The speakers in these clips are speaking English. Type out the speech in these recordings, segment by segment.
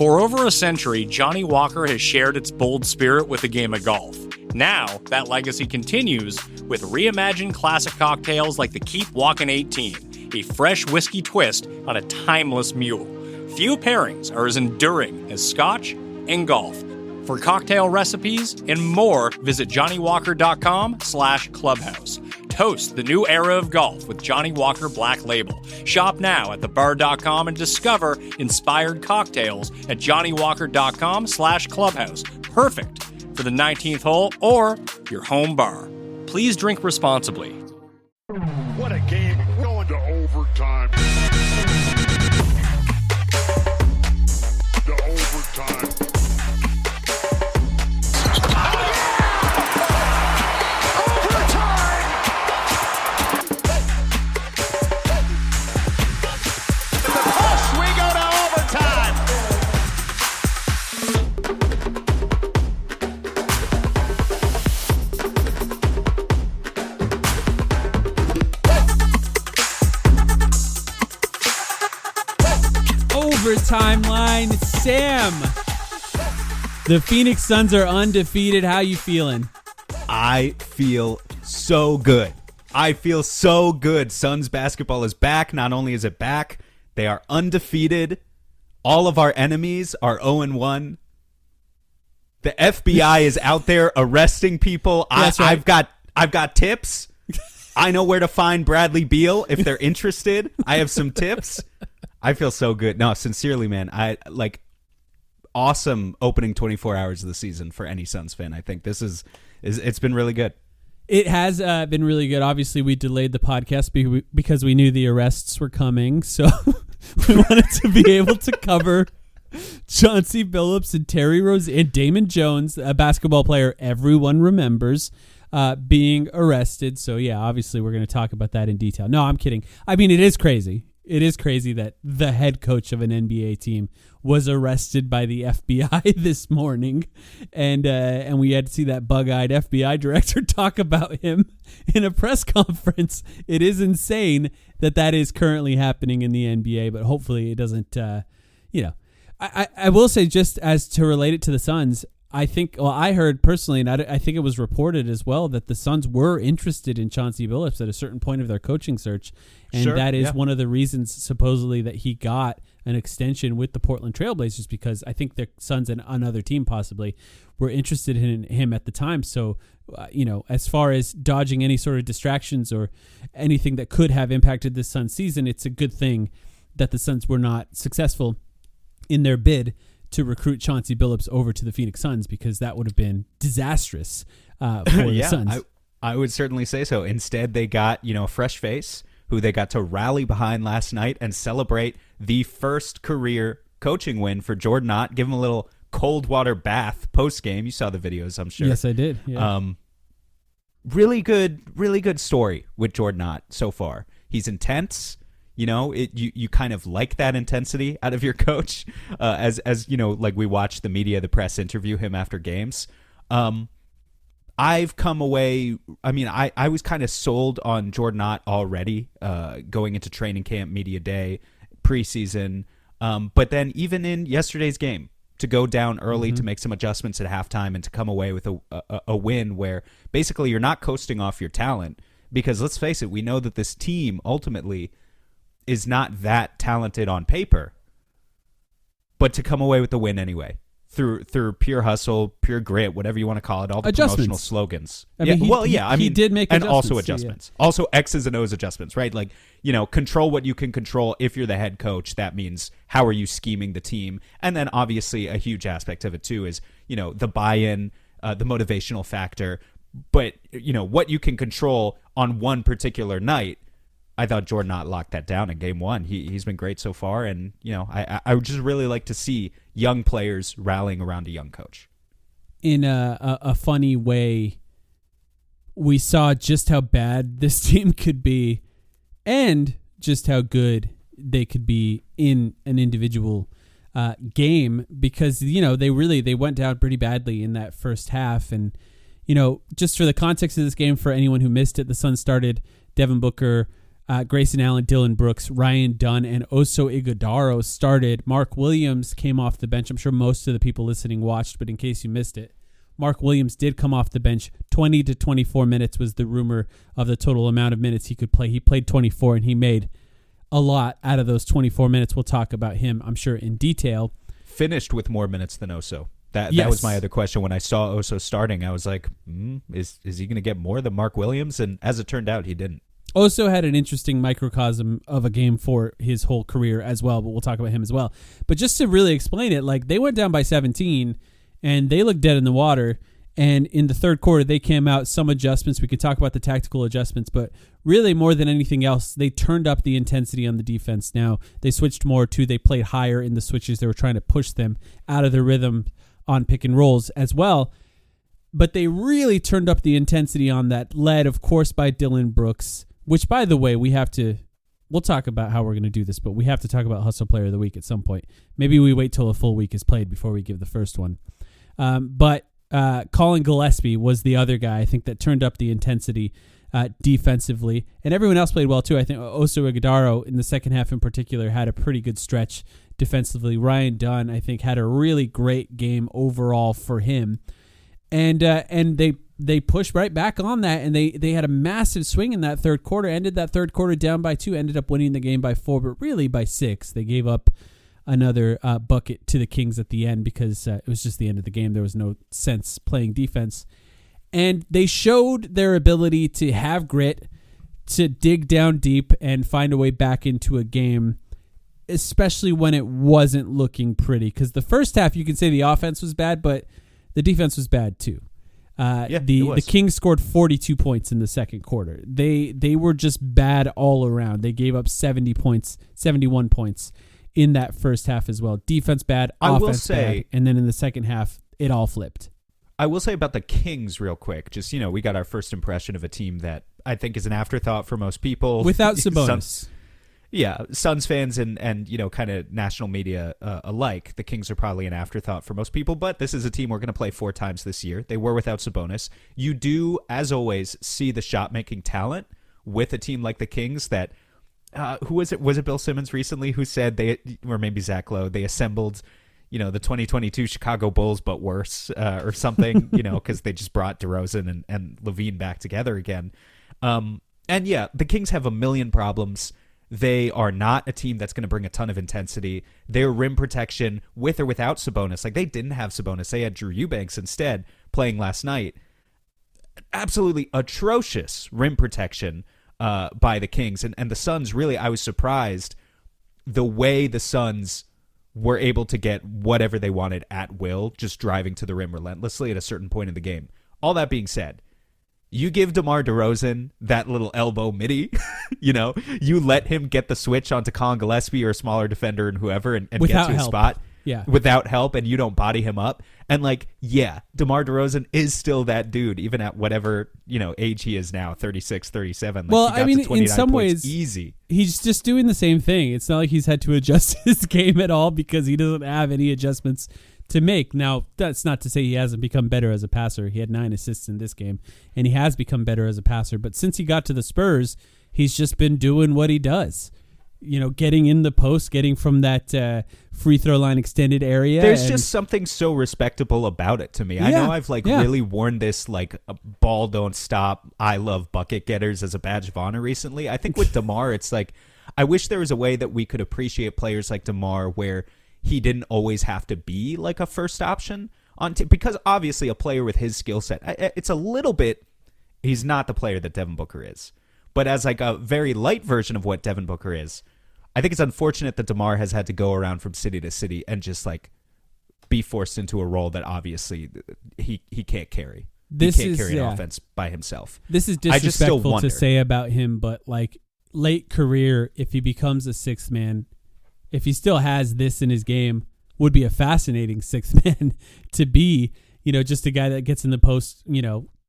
For over a century, Johnnie Walker has shared its bold spirit with the game of golf. Now, that legacy continues with reimagined classic cocktails like the Keep Walkin' 18, a fresh whiskey twist on a timeless mule. Few pairings are as enduring as Scotch and golf. For cocktail recipes and more, visit JohnnyWalker.com/clubhouse. Toast the new era of golf with Johnnie Walker Black Label. Shop now at thebar.com and discover inspired cocktails at JohnnyWalker.com/clubhouse. Perfect for the 19th hole or your home bar. Please drink responsibly. What a game. Going to overtime. To overtime. Overtime line, Sam. The Phoenix Suns are undefeated. How you feeling? I feel so good. I feel so good. Suns basketball is back. Not only is it back, they are undefeated. All of our enemies are 0-1. The FBI is out there arresting people. That's right. I've got tips. I know where to find Bradley Beal if they're interested. I have some tips. I feel so good. No, sincerely, man. Awesome opening 24 hours of the season for any Suns fan. I think this is it's been really good. It has been really good. Obviously, we delayed the podcast because we knew the arrests were coming, so we wanted to be able to cover Chauncey Billups and Terry Rose and Damon Jones, a basketball player everyone remembers, being arrested. So yeah, obviously we're going to talk about that in detail. No, I'm kidding. I mean, it is crazy. It is crazy that the head coach of an NBA team was arrested by the FBI this morning, and we had to see that bug-eyed FBI director talk about him in a press conference. It is insane that is currently happening in the NBA, but hopefully it doesn't. I will say, just as to relate it to the Suns, I think, well, I heard personally, and I think it was reported as well, that the Suns were interested in Chauncey Billups at a certain point of their coaching search. And that is one of the reasons, supposedly, that he got an extension with the Portland Trailblazers, because I think the Suns and another team possibly were interested in him at the time. So, as far as dodging any sort of distractions or anything that could have impacted the Suns season, it's a good thing that the Suns were not successful in their bid to recruit Chauncey Billups over to the Phoenix Suns, because that would have been disastrous for the Suns. I would certainly say so. Instead, they got, a fresh face who they got to rally behind last night and celebrate the first career coaching win for Jordan Ott. Give him a little cold water bath post-game. You saw the videos, I'm sure. Yes, I did. Yeah. Really good story with Jordan Ott so far. He's intense. You kind of like that intensity out of your coach, as like we watch the media, the press interview him after games. I've come away. I mean, I was kind of sold on Jordan Ott already, going into training camp, media day, preseason. But then even in yesterday's game, to go down early, to make some adjustments at halftime, and to come away with a win where basically you're not coasting off your talent, because let's face it, we know that this team ultimately is not that talented on paper, but to come away with the win anyway through pure hustle, pure grit, whatever you want to call it, all the promotional slogans. He did make and adjustments, also adjustments, also X's and O's adjustments, right? Like, control what you can control. If you're the head coach, that means how are you scheming the team, and then obviously a huge aspect of it too is the buy-in, the motivational factor. But what you can control on one particular night. I thought Jordan Ott locked that down in game one. He's been great so far, and I would just really like to see young players rallying around a young coach. In a funny way, we saw just how bad this team could be, and just how good they could be in an individual game, because they went down pretty badly in that first half, and just for the context of this game, for anyone who missed it, the Suns started Devin Booker, Grayson Allen, Dylan Brooks, Ryan Dunn, and Oso Ighodaro started. Mark Williams came off the bench. I'm sure most of the people listening watched, but in case you missed it, Mark Williams did come off the bench. 20 to 24 minutes was the rumor of the total amount of minutes he could play. He played 24, and he made a lot out of those 24 minutes. We'll talk about him, I'm sure, in detail. Finished with more minutes than Oso. That Yes. was my other question. When I saw Oso starting, I was like, is he going to get more than Mark Williams? And as it turned out, he didn't. Oso had an interesting microcosm of a game for his whole career as well, but we'll talk about him as well. But just to really explain it, like they went down by 17, and they looked dead in the water. And in the third quarter, they came out, some adjustments. We could talk about the tactical adjustments, but really more than anything else, they turned up the intensity on the defense. Now, they switched more too. They played higher in the switches. They were trying to push them out of their rhythm on pick and rolls as well. But they really turned up the intensity on that, led, of course, by Dylan Brooks, which, by the way, we'll talk about how we're going to do this, but we have to talk about Hustle Player of the Week at some point. Maybe we wait till a full week is played before we give the first one. But Colin Gillespie was the other guy, I think, that turned up the intensity defensively. And everyone else played well, too. I think Oso Ighodaro, in the second half in particular, had a pretty good stretch defensively. Ryan Dunn, I think, had a really great game overall for him. And they pushed right back on that, and they had a massive swing in that third quarter, ended that third quarter down by 2, ended up winning the game by 4, but really by 6. They gave up another bucket to the Kings at the end because it was just the end of the game. There was no sense playing defense. And they showed their ability to have grit, to dig down deep and find a way back into a game, especially when it wasn't looking pretty. Because the first half, you could say the offense was bad, but the defense was bad too. The Kings scored 42 points in the second quarter. They were just bad all around. They gave up 71 points in that first half as well. Defense bad, offense bad, and then in the second half, it all flipped. I will say about the Kings real quick, just, we got our first impression of a team that I think is an afterthought for most people. Without Sabonis. Suns fans and kind of national media alike, the Kings are probably an afterthought for most people, but this is a team we're going to play 4 times this year. They were without Sabonis. You do, as always, see the shot-making talent with a team like the Kings that, who was it? Was it Bill Simmons recently who said or maybe Zach Lowe, they assembled, the 2022 Chicago Bulls, but worse, or something, because they just brought DeRozan and LaVine back together again. And yeah, the Kings have a million problems. They are not a team that's going to bring a ton of intensity. Their rim protection, with or without Sabonis, like they didn't have Sabonis. They had Drew Eubanks instead playing last night. Absolutely atrocious rim protection by the Kings. And the Suns, really, I was surprised the way the Suns were able to get whatever they wanted at will, just driving to the rim relentlessly at a certain point in the game. All that being said, you give DeMar DeRozan that little elbow midi, you let him get the switch onto Colin Gillespie or a smaller defender and whoever and get to his spot without help, and you don't body him up. And DeMar DeRozan is still that dude, even at whatever, age he is now, 36, 37. Well, I mean, in some ways, easy. He's just doing the same thing. It's not like he's had to adjust his game at all because he doesn't have any adjustments to make. Now, that's not to say he hasn't become better as a passer. He had 9 assists in this game, and he has become better as a passer. But since he got to the Spurs, he's just been doing what he does. Getting in the post, getting from that free throw line extended area. There's just something so respectable about it to me. I know I've really worn this ball don't stop, I love bucket getters as a badge of honor recently. I think with DeMar, it's I wish there was a way that we could appreciate players like DeMar where he didn't always have to be a first option because obviously a player with his skill set, it's a little bit, he's not the player that Devin Booker is. But as a very light version of what Devin Booker is, I think it's unfortunate that DeMar has had to go around from city to city and just be forced into a role that obviously he can't carry. He can't carry an offense by himself. This is disrespectful to say about him, but late career, if he becomes a sixth man, if he still has this in his game, would be a fascinating sixth man to be. Just a guy that gets in the post,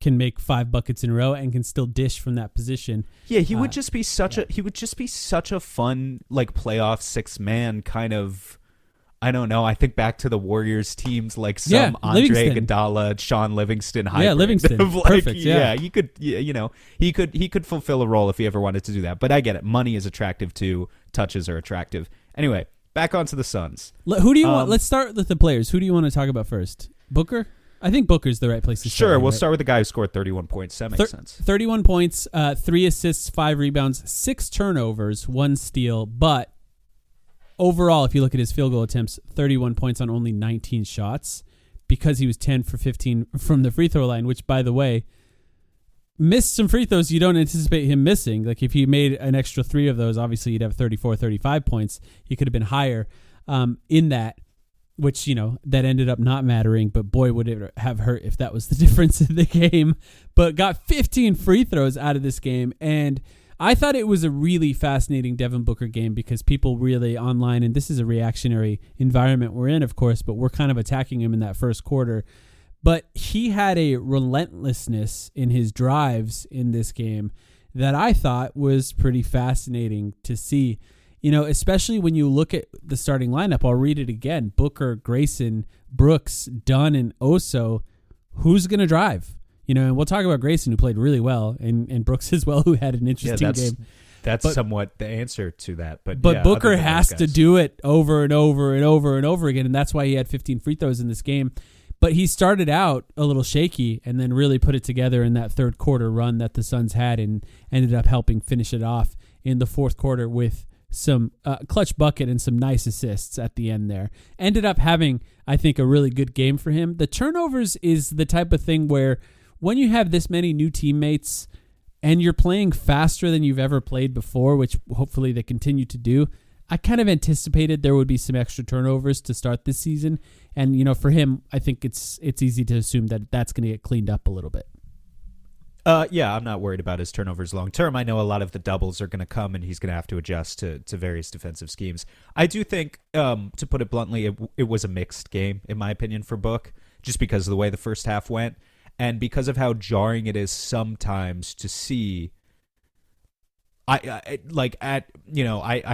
can make 5 buckets in a row and can still dish from that position. Yeah, he would just be such a fun playoff 6-man kind of I don't know. I think back to the Warriors teams like some Yeah, Andre Livingston. Iguodala, Sean Livingston hybrid. Yeah, Livingston. Of like, Perfect, yeah. he could. He could fulfill a role if he ever wanted to do that. But I get it. Money is attractive too. Touches are attractive. Anyway, back onto the Suns. Who do you want? Let's start with the players. Who do you want to talk about first? Booker? I think Booker's the right place to start. Sure, we'll right? start with the guy who scored 31 points. That makes sense. 31 points, 3 assists, 5 rebounds, 6 turnovers, 1 steal. But overall, if you look at his field goal attempts, 31 points on only 19 shots because he was 10 for 15 from the free throw line, which, by the way, missed some free throws you don't anticipate him missing. Like if he made an extra 3 of those, obviously you'd have 34, 35 points. He could have been higher in that. Which, that ended up not mattering, but boy, would it have hurt if that was the difference in the game. But got 15 free throws out of this game. And I thought it was a really fascinating Devin Booker game because people really online, and this is a reactionary environment we're in, of course, but we're kind of attacking him in that first quarter. But he had a relentlessness in his drives in this game that I thought was pretty fascinating to see. Especially when you look at the starting lineup, I'll read it again. Booker, Grayson, Brooks, Dunn, and Oso. Who's going to drive? And we'll talk about Grayson, who played really well, and Brooks as well, who had an interesting game. That's somewhat the answer to that. But Booker has to do it over and over and over and over again, and that's why he had 15 free throws in this game. But he started out a little shaky and then really put it together in that third quarter run that the Suns had and ended up helping finish it off in the fourth quarter with some clutch bucket and some nice assists at the end there. Ended up having, I think, a really good game for him. The turnovers is the type of thing where when you have this many new teammates and you're playing faster than you've ever played before, which hopefully they continue to do, I kind of anticipated there would be some extra turnovers to start this season. And, for him, I think it's easy to assume that that's going to get cleaned up a little bit. Yeah, I'm not worried about his turnovers long term. I know a lot of the doubles are going to come, and he's going to have to adjust to various defensive schemes. I do think, to put it bluntly, it was a mixed game, in my opinion, for Book, just because of the way the first half went, and because of how jarring it is sometimes to see. I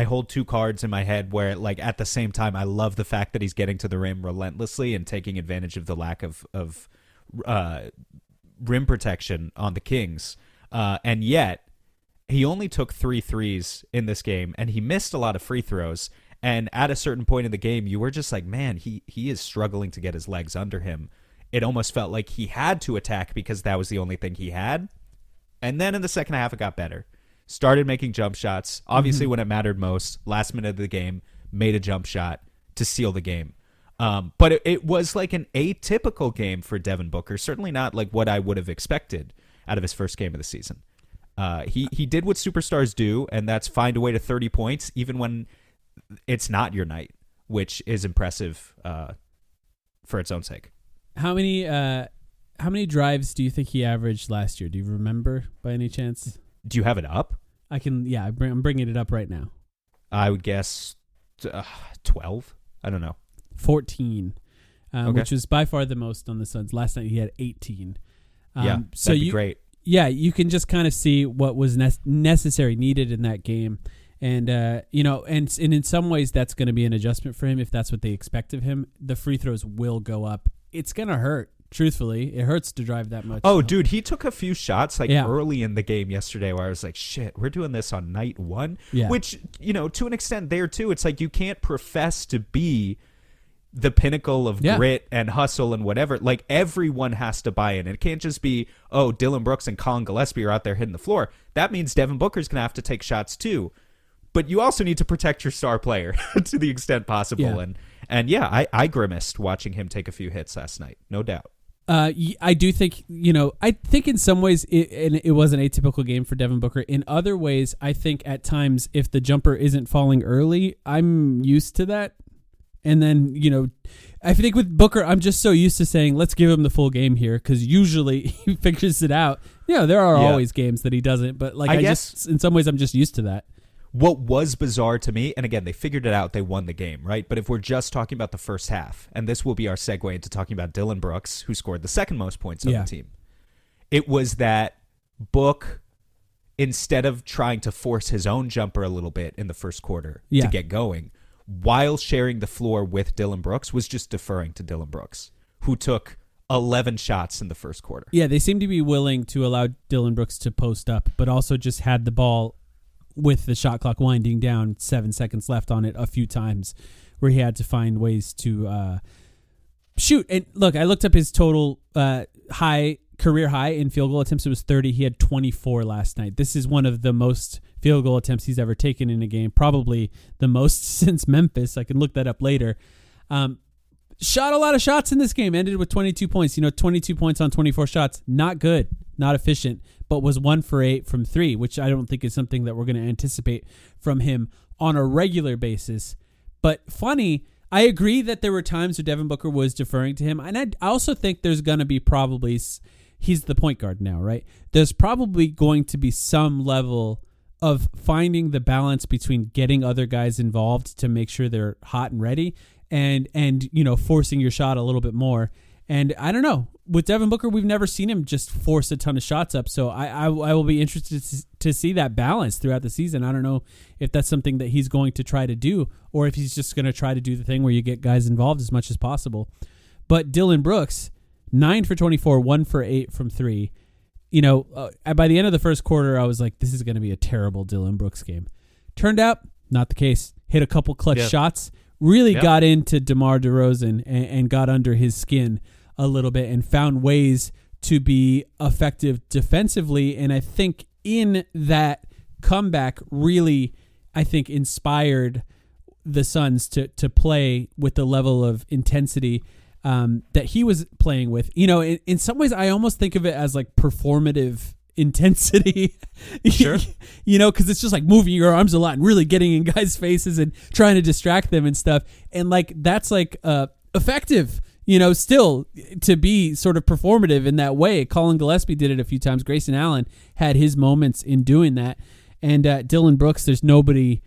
hold two cards in my head where, like, at the same time, I love the fact that he's getting to the rim relentlessly and taking advantage of the lack of rim protection on the Kings, and yet he only took 3 threes in this game, and he missed a lot of free throws. And at a certain point in the game, you were just like, man, he is struggling to get his legs under him. It almost felt like he had to attack because that was the only thing he had. And then in the second half, it got better. Started making jump shots. Obviously, when it mattered most, last minute of the game, made a jump shot to seal the game. But it was like an atypical game for Devin Booker. Certainly not like what I would have expected out of his first game of the season. He did what superstars do, and that's find a way to 30 points, even when it's not your night, which is impressive for its own sake. How many drives do you think he averaged last year? Do you remember by any chance? Do you have it up? I can. Yeah, I'm bringing it up right now. I would guess 12. I don't know. 14, Okay. which was by far the most on the Suns. Last night he had 18. Yeah, so that'd be great. Yeah, you can just kind of see what was necessary, needed in that game. And, and in some ways that's going to be an adjustment for him if that's what they expect of him. The free throws will go up. It's going to hurt. Truthfully, it hurts to drive that much. Oh, dude, he took a few shots early in the game yesterday where I was like, shit, we're doing this on night one. Yeah. Which, to an extent there too, it's like you can't profess to be the pinnacle of grit and hustle and whatever. Like, everyone has to buy in. It can't just be, Dylan Brooks and Colin Gillespie are out there hitting the floor. That means Devin Booker's going to have to take shots too. But you also need to protect your star player to the extent possible. Yeah. And I grimaced watching him take a few hits last night, no doubt. I do think, I think in some ways it was an atypical game for Devin Booker. In other ways, I think at times if the jumper isn't falling early, I'm used to that. And then, I think with Booker, I'm just so used to saying, let's give him the full game here, because usually he figures it out. There are always games that he doesn't, but I guess in some ways I'm just used to that. What was bizarre to me, and again, they figured it out, they won the game, right? But if we're just talking about the first half, and this will be our segue into talking about Dylan Brooks, who scored the second most points on the team, it was that Book, instead of trying to force his own jumper a little bit in the first quarter to get going, while sharing the floor with Dillon Brooks, was just deferring to Dillon Brooks, who took 11 shots in the first quarter. Yeah, they seem to be willing to allow Dillon Brooks to post up, but also just had the ball with the shot clock winding down, 7 seconds left on it a few times where he had to find ways to shoot. And look, I looked up his total career high in field goal attempts. It was 30. He had 24 last night. This is one of the most field goal attempts he's ever taken in a game, probably the most since Memphis. I can look that up later. Shot a lot of shots in this game, ended with 22 points. 22 points on 24 shots. Not good, not efficient, but was 1 for 8 from 3, which I don't think is something that we're going to anticipate from him on a regular basis. But funny, I agree that there were times where Devin Booker was deferring to him. And I also think there's going to be probably, he's the point guard now, right? There's probably going to be some level of finding the balance between getting other guys involved to make sure they're hot and ready and forcing your shot a little bit more. And I don't know, with Devin Booker, we've never seen him just force a ton of shots up. So I will be interested to see that balance throughout the season. I don't know if that's something that he's going to try to do or if he's just going to try to do the thing where you get guys involved as much as possible. But Dillon Brooks, 9 for 24, 1 for 8 from 3. By the end of the first quarter, I was like, this is going to be a terrible Dillon Brooks game. Turned out, not the case. Hit a couple clutch shots. Really got into DeMar DeRozan and got under his skin a little bit and found ways to be effective defensively. And I think in that comeback really, inspired the Suns to play with the level of intensity that he was playing with. In some ways, I almost think of it as like performative intensity. Sure. Because it's just like moving your arms a lot and really getting in guys' faces and trying to distract them and stuff. And like that's like effective, still to be sort of performative in that way. Colin Gillespie did it a few times. Grayson Allen had his moments in doing that. And Dillon Brooks, there's nobody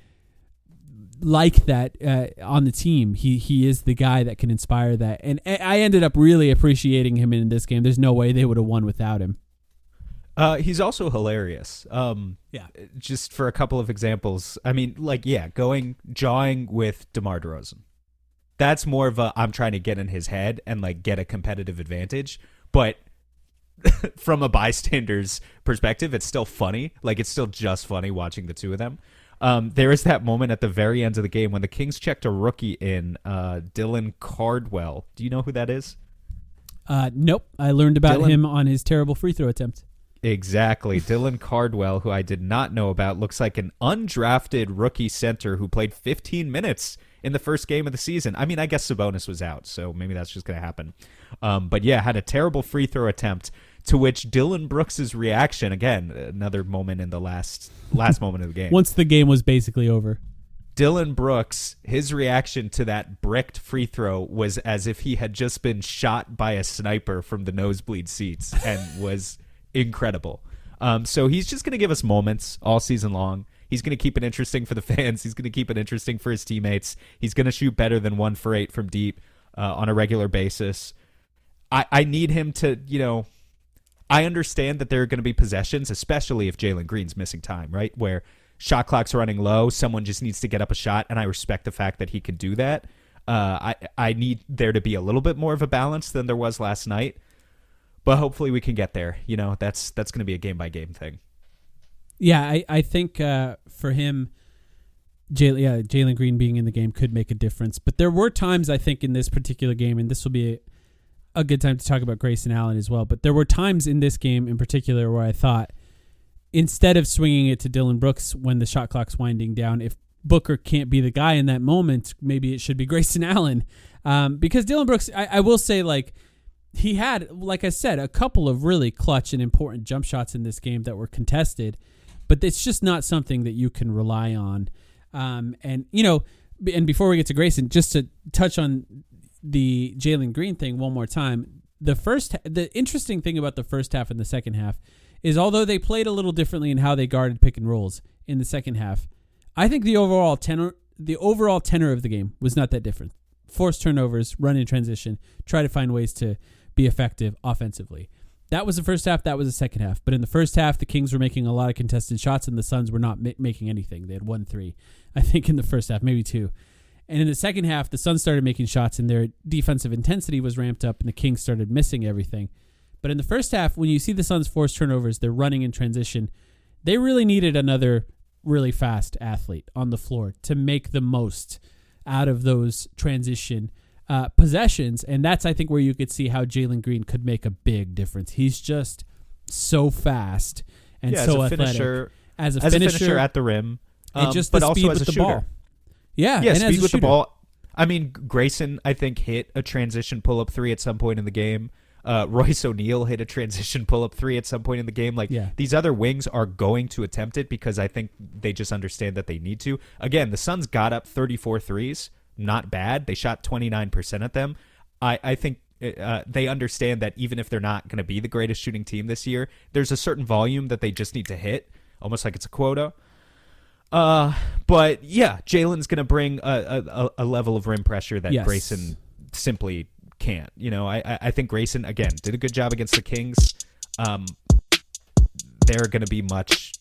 like that on the team. He is the guy that can inspire that. And I ended up really appreciating him in this game. There's no way they would have won without him. He's also hilarious. Just for a couple of examples. I mean, jawing with DeMar DeRozan. That's more of a, I'm trying to get in his head and like get a competitive advantage. But from a bystander's perspective, it's still funny. Like it's still just funny watching the two of them. There is that moment at the very end of the game when the Kings checked a rookie in, Dylan Cardwell. Do you know who that is? Nope. I learned about him on his terrible free throw attempt. Exactly. Dylan Cardwell, who I did not know about, looks like an undrafted rookie center who played 15 minutes in the first game of the season. I mean, I guess Sabonis was out, so maybe that's just going to happen. But yeah, had a terrible free throw attempt, to which Dillon Brooks' reaction, again, another moment in the last moment of the game. Once the game was basically over. Dillon Brooks, his reaction to that bricked free throw was as if he had just been shot by a sniper from the nosebleed seats and was incredible. So he's just going to give us moments all season long. He's going to keep it interesting for the fans. He's going to keep it interesting for his teammates. He's going to shoot better than 1 for 8 from deep on a regular basis. I need him to, I understand that there are going to be possessions, especially if Jalen Green's missing time, right? Where shot clock's running low, someone just needs to get up a shot, and I respect the fact that he can do that. I need there to be a little bit more of a balance than there was last night. But hopefully we can get there. That's going to be a game-by-game thing. Yeah, I think for him, Jalen Green being in the game could make a difference. But there were times, I think, in this particular game, and this will be a good time to talk about Grayson Allen as well, but there were times in this game in particular where I thought, instead of swinging it to Dillon Brooks when the shot clock's winding down, if Booker can't be the guy in that moment, maybe it should be Grayson Allen. Because Dillon Brooks, I will say, like, he had, like I said, a couple of really clutch and important jump shots in this game that were contested, but it's just not something that you can rely on. And before we get to Grayson, just to touch on the Jalen Green thing one more time, the interesting thing about the first half and the second half is, although they played a little differently in how they guarded pick and rolls in the second half, I think the overall tenor of the game was not that different. Force turnovers, run in transition, try to find ways to be effective offensively. That was the first half. That was the second half. But in the first half, the Kings were making a lot of contested shots, and the Suns were not making anything. They had 1-3, I think, in the first half, maybe 2. And in the second half, the Suns started making shots and their defensive intensity was ramped up and the Kings started missing everything. But in the first half, when you see the Suns force turnovers, they're running in transition. They really needed another really fast athlete on the floor to make the most out of those transition possessions. And that's, I think, where you could see how Jalen Green could make a big difference. He's just so fast and so athletic. As a finisher at the rim. And just but the also speed as with a the shooter. ball. Yeah, Yeah, and speed as a with the shooter. ball. I mean, Grayson, I think, hit a transition pull-up three at some point in the game. Royce O'Neal hit a transition pull-up three at some point in the game. These other wings are going to attempt it because I think they just understand that they need to. Again, the Suns got up 34 threes. Not bad. They shot 29% at them. I think they understand that even if they're not going to be the greatest shooting team this year, there's a certain volume that they just need to hit, almost like it's a quota. But yeah, Jalen's going to bring a level of rim pressure that Grayson simply can't. I think Grayson, again, did a good job against the Kings. They're going to be much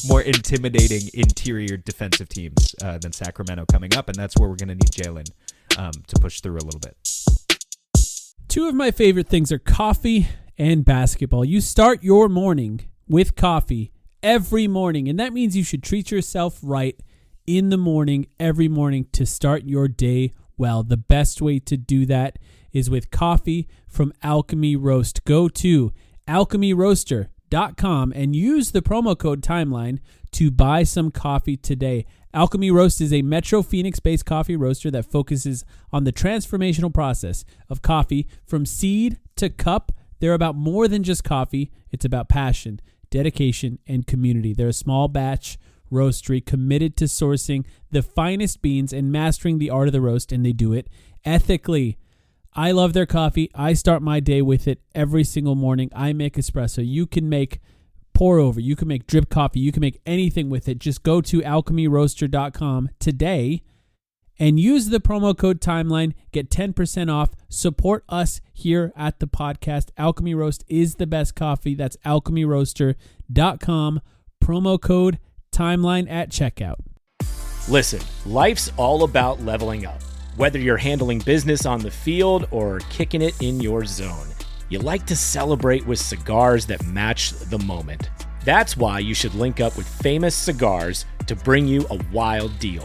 more intimidating interior defensive teams than Sacramento coming up, and that's where we're going to need Jalen to push through a little bit. Two of my favorite things are coffee and basketball. You start your morning with coffee every morning, and that means you should treat yourself right in the morning, every morning, to start your day well. The best way to do that is with coffee from Alchemy Roast. Go to alchemyroaster.com and use the promo code Timeline to buy some coffee today. Alchemy Roast is a Metro Phoenix-based coffee roaster that focuses on the transformational process of coffee from seed to cup. They're about more than just coffee. It's about passion, dedication, and community. They're a small batch roastery committed to sourcing the finest beans and mastering the art of the roast, and they do it ethically. I love their coffee. I start my day with it every single morning. I make espresso. You can make pour over. You can make drip coffee. You can make anything with it. Just go to alchemyroaster.com today and use the promo code Timeline. Get 10% off. Support us here at the podcast. Alchemy Roast is the best coffee. That's alchemyroaster.com. Promo code Timeline at checkout. Listen, life's all about leveling up. Whether you're handling business on the field or kicking it in your zone, you like to celebrate with cigars that match the moment. That's why you should link up with Famous Cigars to bring you a wild deal.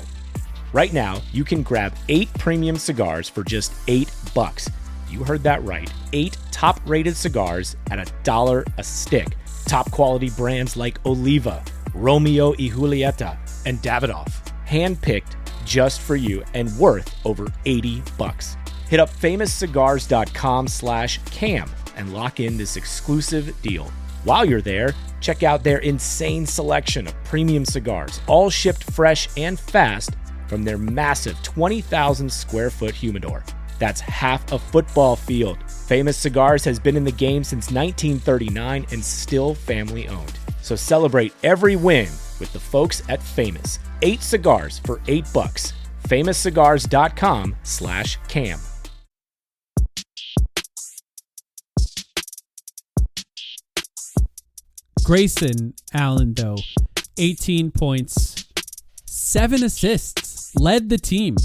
Right now, you can grab 8 premium cigars for just $8. You heard that right. 8 top-rated cigars at $1 a stick. Top quality brands like Oliva, Romeo y Julieta, and Davidoff. Handpicked just for you and worth over $80. Hit up famouscigars.com/cam and lock in this exclusive deal. While you're there, check out their insane selection of premium cigars, all shipped fresh and fast from their massive 20,000 square foot humidor. That's half a football field. Famous Cigars has been in the game since 1939 and still family owned. So celebrate every win with the folks at Famous. 8 cigars for $8. famouscigars.com/cam. Grayson Allen, though, 18 points, 7 assists, led the team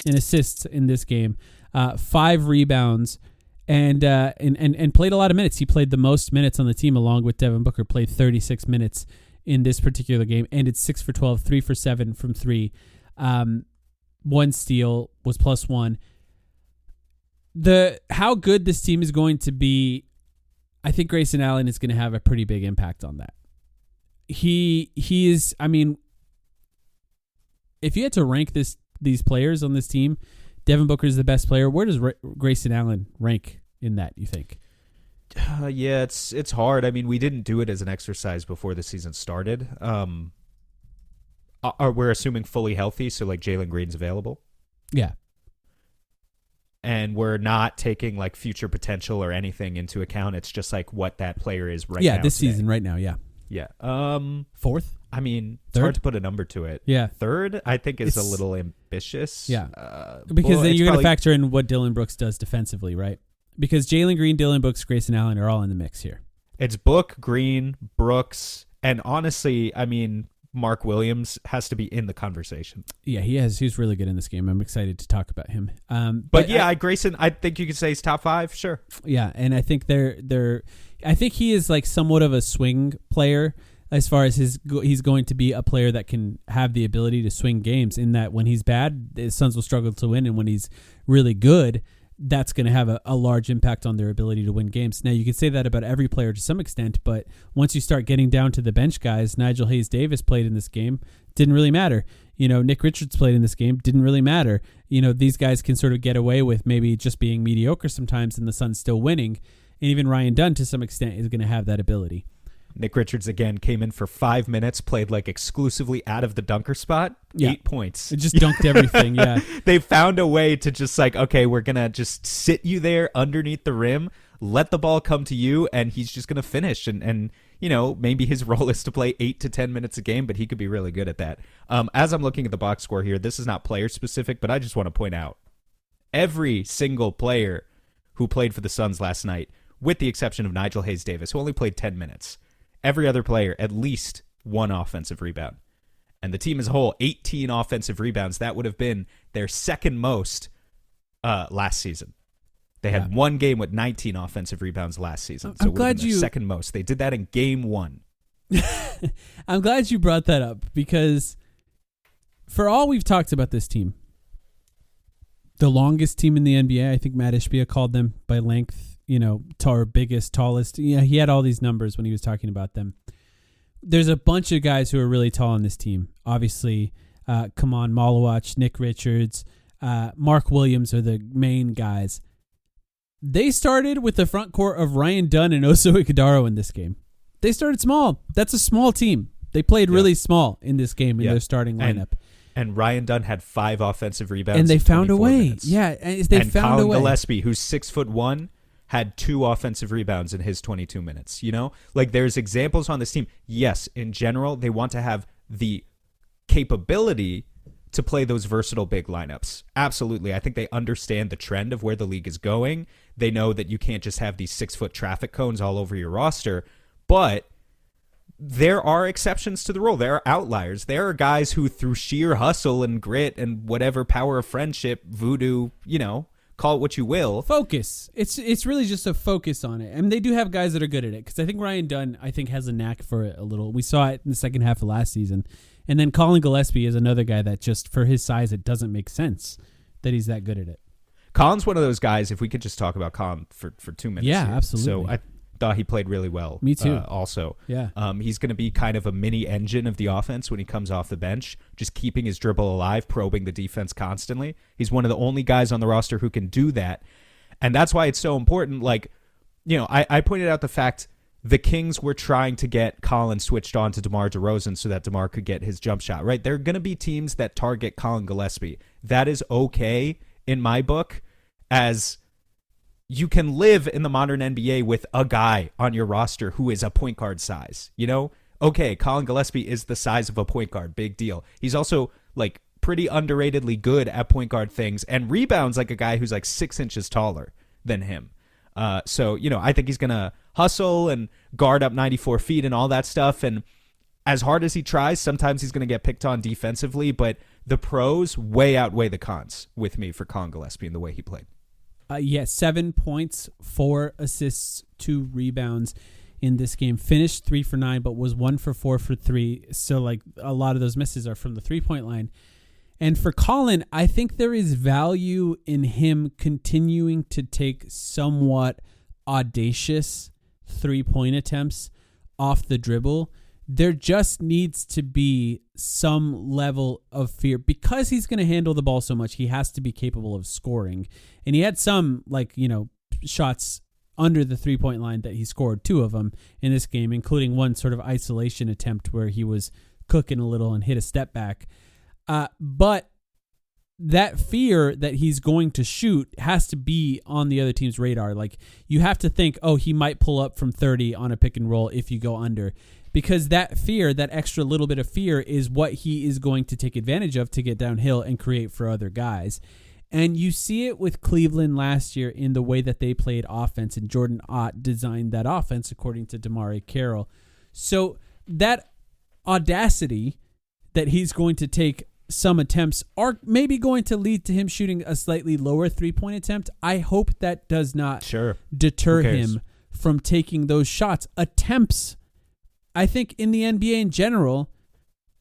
in assists in this game, 5 rebounds, and played a lot of minutes. He played the most minutes on the team along with Devin Booker, played 36 minutes in this particular game, ended 6 for 12, 3 for 7 from 3. 1 steal, was +1. How good this team is going to be, I think Grayson Allen is going to have a pretty big impact on that. He is, I mean, if you had to rank these players on this team, Devin Booker is the best player. Where does Grayson Allen rank in that, you think? Yeah, it's hard. I mean, we didn't do it as an exercise before the season started. We're assuming fully healthy, so like Jalen Green's available. Yeah. And we're not taking like future potential or anything into account. It's just like what that player is right now. Yeah, this today. season right now, yeah. Yeah. 4th? I mean, it's Third? hard to put a number to it. Yeah. 3rd, I think, is a It's- little ambitious. Yeah. Because well, then it's you're going to probably- factor in what Dylan Brooks does defensively, right? Because Jalen Green, Dylan Brooks, Grayson Allen are all in the mix here. It's Book, Green, Brooks, and honestly, I mean, Mark Williams has to be in the conversation. Yeah, he's really good in this game. I'm excited to talk about him. But Grayson, I think you could say he's top 5, sure. Yeah, and I think I think he is like somewhat of a swing player as far as he's going to be a player that can have the ability to swing games, in that when he's bad, the Suns will struggle to win, and when he's really good, that's going to have a large impact on their ability to win games. Now, you can say that about every player to some extent, but once you start getting down to the bench guys, Nigel Hayes-Davis played in this game, didn't really matter. Nick Richards played in this game, didn't really matter. These guys can sort of get away with maybe just being mediocre sometimes and the Suns still winning. And even Ryan Dunn, to some extent, is going to have that ability. Nick Richards, again, came in for 5 minutes, played like exclusively out of the dunker spot, 8 points. It just dunked everything, yeah. They found a way to just like, okay, we're going to just sit you there underneath the rim, let the ball come to you, and he's just going to finish. And maybe his role is to play 8 to 10 minutes a game, but he could be really good at that. As I'm looking at the box score here, this is not player-specific, but I just want to point out, every single player who played for the Suns last night, with the exception of Nigel Hayes-Davis, who only played 10 minutes, every other player, at least 1 offensive rebound. And the team as a whole, 18 offensive rebounds. That would have been their second most last season. They had one game with 19 offensive rebounds last season. So it would have been their second most. They did that in game 1. I'm glad you brought that up, because for all we've talked about this team, the longest team in the NBA, I think Matt Ishbia called them by length, biggest, tallest. Yeah, he had all these numbers when he was talking about them. There's a bunch of guys who are really tall on this team. Obviously, Kaman Malawach, Nick Richards, Mark Williams are the main guys. They started with the front court of Ryan Dunn and Oso Ighodaro in this game. They started small. That's a small team. They played really small in this game in their starting lineup. And Ryan Dunn had 5 offensive rebounds. And they found a way. Minutes. Yeah, they found a way. Colin Gillespie, who's 6'1", had 2 offensive rebounds in his 22 minutes. There's examples on this team. Yes, in general, they want to have the capability to play those versatile big lineups. Absolutely. I think they understand the trend of where the league is going. They know that you can't just have these 6-foot traffic cones all over your roster, but there are exceptions to the rule. There are outliers. There are guys who, through sheer hustle and grit and whatever power of friendship, voodoo, call it what you will. Focus. It's really just a focus on it. And they do have guys that are good at it, because I think Ryan Dunn, has a knack for it a little. We saw it in the second half of last season. And then Colin Gillespie is another guy that just, for his size, it doesn't make sense that he's that good at it. Colin's one of those guys, if we could just talk about Colin for 2 minutes. Yeah, here. absolutely. So I thought he played really well. Me too. Also. Yeah. He's going to be kind of a mini engine of the offense when he comes off the bench, just keeping his dribble alive, probing the defense constantly. He's one of the only guys on the roster who can do that. And that's why it's so important. I pointed out the fact the Kings were trying to get Colin switched on to DeMar DeRozan so that DeMar could get his jump shot, right? There are going to be teams that target Colin Gillespie. That is okay in my book, as you can live in the modern NBA with a guy on your roster who is a point guard size. Okay, Colin Gillespie is the size of a point guard. Big deal. He's also pretty underratedly good at point guard things and rebounds like a guy who's 6 inches taller than him. So I think he's going to hustle and guard up 94 feet and all that stuff. And as hard as he tries, sometimes he's going to get picked on defensively, but the pros way outweigh the cons with me for Colin Gillespie and the way he played. 7 points, 4 assists, 2 rebounds in this game. Finished 3 for 9, but was 1 for 4 for 3. So a lot of those misses are from the 3-point line. And for Colin, I think there is value in him continuing to take somewhat audacious 3-point attempts off the dribble. There just needs to be some level of fear, because he's going to handle the ball so much. He has to be capable of scoring. And he had some shots under the 3-point line that he scored, 2 of them in this game, including one sort of isolation attempt where he was cooking a little and hit a step back. But that fear that he's going to shoot has to be on the other team's radar. You have to think, he might pull up from 30 on a pick and roll if you go under. Because that fear, that extra little bit of fear, is what he is going to take advantage of to get downhill and create for other guys. And you see it with Cleveland last year in the way that they played offense, and Jordan Ott designed that offense according to DeMarre Carroll. So that audacity that he's going to take some attempts are maybe going to lead to him shooting a slightly lower 3-point attempt. I hope that does not deter him from taking those shots. Attempts, I think, in the NBA in general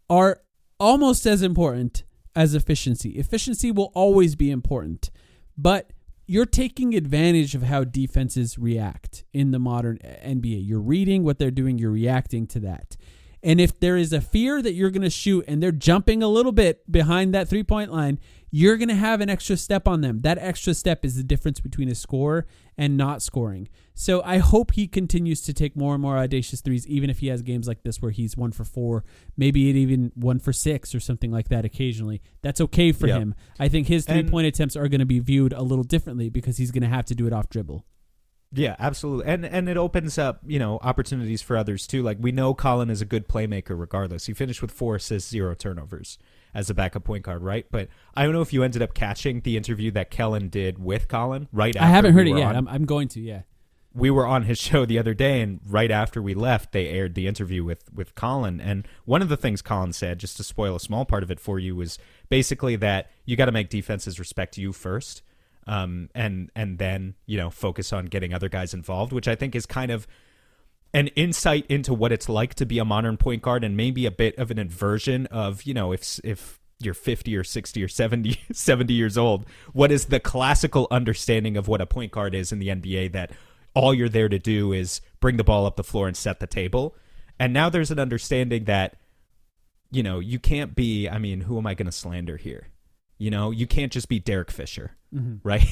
are almost as important as efficiency. Efficiency will always be important, but you're taking advantage of how defenses react in the modern NBA. You're reading what they're doing. You're reacting to that. And if there is a fear that you're going to shoot and they're jumping a little bit behind that 3-point line, you're going to have an extra step on them. That extra step is the difference between a score and not scoring. So I hope he continues to take more and more audacious threes, even if he has games like this where he's 1 for 4, maybe even 1 for 6 or something like that occasionally. That's okay for him. I think his 3-point attempts are going to be viewed a little differently because he's going to have to do it off dribble. Yeah, absolutely. And it opens up, opportunities for others too. Like, we know Colin is a good playmaker regardless. He finished with 4 assists, 0 turnovers as a backup point guard, right? But I don't know if you ended up catching the interview that Kellen did with Colin right after. I haven't heard it yet. I'm going to, yeah. We were on his show the other day, and right after we left, they aired the interview with Colin. And one of the things Colin said, just to spoil a small part of it for you, was basically that you got to make defenses respect you first. And then, focus on getting other guys involved, which I think is kind of an insight into what it's like to be a modern point guard, and maybe a bit of an inversion of, if you're 50 or 60 or 70 years old, what is the classical understanding of what a point guard is in the NBA, that all you're there to do is bring the ball up the floor and set the table. And now there's an understanding that, you can't be, who am I going to slander here? You can't just be Derek Fisher, right?